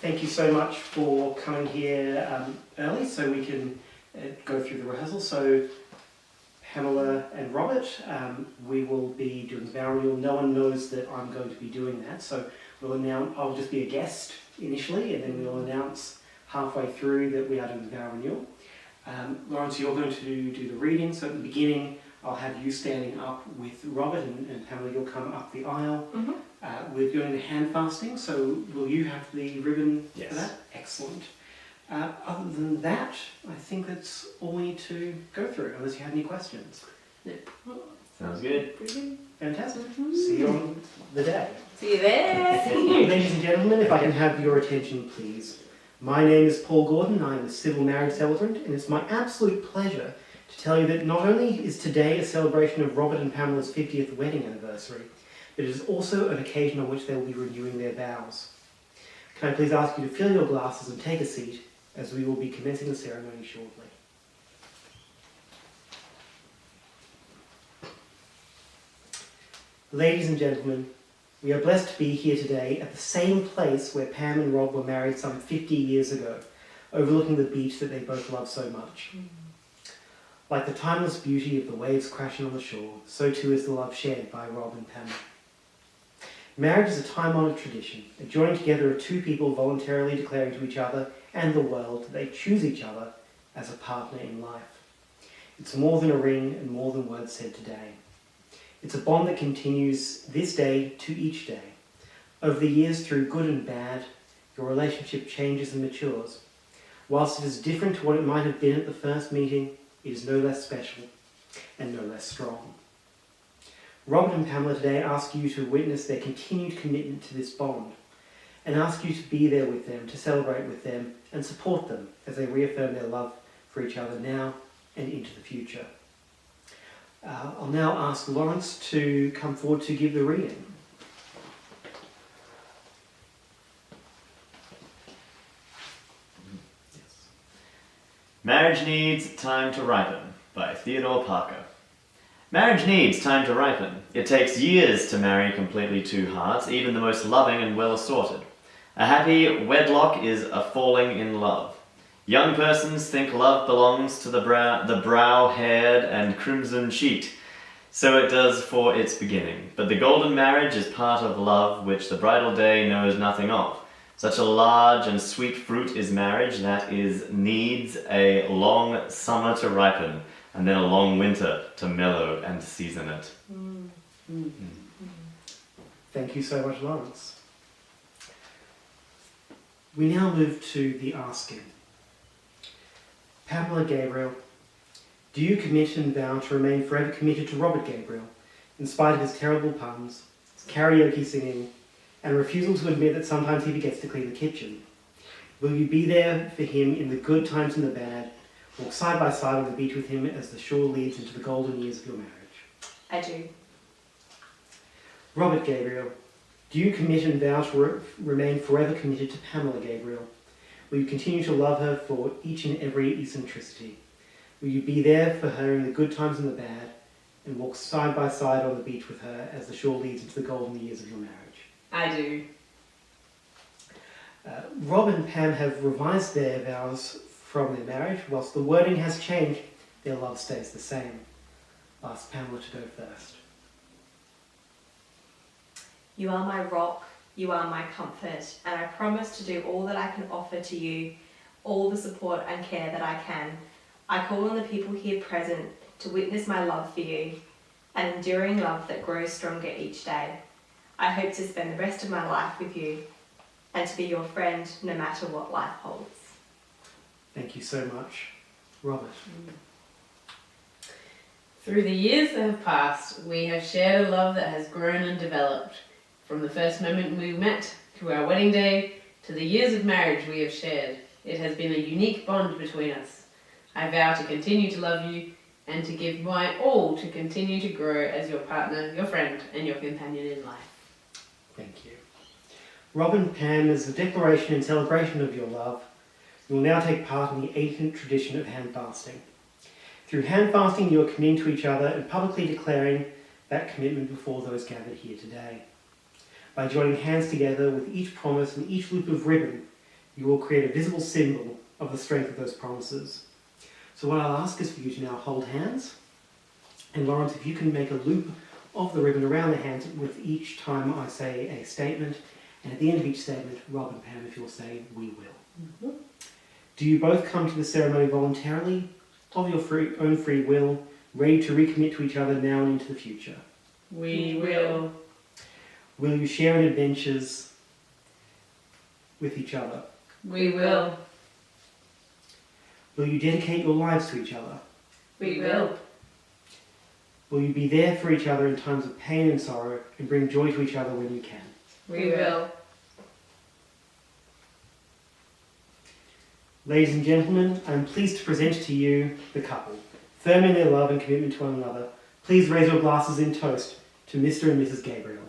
Thank you so much for coming here early so we can go through the rehearsal. So Pamela and Robert, we will be doing the vow renewal. No one knows that I'm going to be doing that, so I'll just be a guest initially, and then we'll announce halfway through that we are doing the vow renewal. Lawrence, you're going to do the reading, so at the beginning I'll have you standing up with Robert, and Pamela, you'll come up the aisle. Mm-hmm. We're doing the hand fasting, so will you have the ribbon Yes. for that? Excellent. Other than that, I think that's all we need to go through, unless you have any questions. Sounds good. Fantastic. See you on the day. See you there. Ladies and gentlemen, if I can have your attention, please. My name is Paul Gordon. I am a civil marriage celebrant, and it's my absolute pleasure to tell you that not only is today a celebration of Robert and Pamela's 50th wedding anniversary, but it is also an occasion on which they will be renewing their vows. Can I please ask you to fill your glasses and take a seat, as we will be commencing the ceremony shortly. Ladies and gentlemen, we are blessed to be here today at the same place where Pam and Rob were married some 50 years ago, overlooking the beach that they both love so much. Like the timeless beauty of the waves crashing on the shore, so too is the love shared by Rob and Pam. Marriage is a time-honoured tradition, a joining together of two people voluntarily declaring to each other and the world that they choose each other as a partner in life. It's more than a ring and more than words said today. It's a bond that continues this day to each day. Over the years, through good and bad, your relationship changes and matures. Whilst it is different to what it might have been at the first meeting, it is no less special and no less strong. Robert and Pamela today ask you to witness their continued commitment to this bond, and ask you to be there with them, to celebrate with them, and support them as they reaffirm their love for each other now and into the future. I'll now ask Lawrence to come forward to give the reading. Marriage Needs Time to Ripen by Theodore Parker. Marriage needs time to ripen. It takes years to marry completely two hearts, even the most loving and well-assorted. A happy wedlock is a falling in love. Young persons think love belongs to the brow-haired and crimson-cheeked. So it does for its beginning. But the golden marriage is part of love which the bridal day knows nothing of. Such a large and sweet fruit is marriage that needs a long summer to ripen, and then a long winter to mellow and season it. Thank you so much, Lawrence. We now move to the asking. Pamela Gabriel, do you commit and vow to remain forever committed to Robert Gabriel, in spite of his terrible puns, his karaoke singing, and refusal to admit that sometimes he forgets to clean the kitchen? Will you be there for him in the good times and the bad, walk side by side on the beach with him as the shore leads into the golden years of your marriage? I do. Robert Gabriel, do you commit and vow to remain forever committed to Pamela Gabriel? Will you continue to love her for each and every eccentricity? Will you be there for her in the good times and the bad, and walk side by side on the beach with her as the shore leads into the golden years of your marriage? I do. Rob and Pam have revised their vows from their marriage. Whilst the wording has changed, their love stays the same. I'll ask Pamela to go first. You are my rock, you are my comfort, and I promise to do all that I can offer to you, all the support and care that I can. I call on the people here present to witness my love for you, an enduring love that grows stronger each day. I hope to spend the rest of my life with you, and to be your friend no matter what life holds. Thank you so much. Robert. Through the years that have passed, we have shared a love that has grown and developed. From the first moment we met, to our wedding day, to the years of marriage we have shared. It has been a unique bond between us. I vow to continue to love you, and to give my all to continue to grow as your partner, your friend, and your companion in life. Thank you. Rob and Pam, as a declaration and celebration of your love, you will now take part in the ancient tradition of hand fasting. Through hand fasting, you are committing to each other and publicly declaring that commitment before those gathered here today. By joining hands together with each promise and each loop of ribbon, You will create a visible symbol of the strength of those promises. So what I'll ask is for you to now hold hands. And Lawrence, if you can make a loop of the ribbon around the hands with each time I say a statement. And at the end of each statement, Rob and Pam, if you'll say, we will. Do you both come to the ceremony voluntarily, of your own free will, ready to recommit to each other now and into the future? We will. Will you share in adventures with each other? We will. Will you dedicate your lives to each other? We will. Will you be there for each other in times of pain and sorrow and bring joy to each other when you can? We will. Ladies and gentlemen, I am pleased to present to you the couple. Firm in their love and commitment to one another, please raise your glasses in toast to Mr. and Mrs. Gabriel.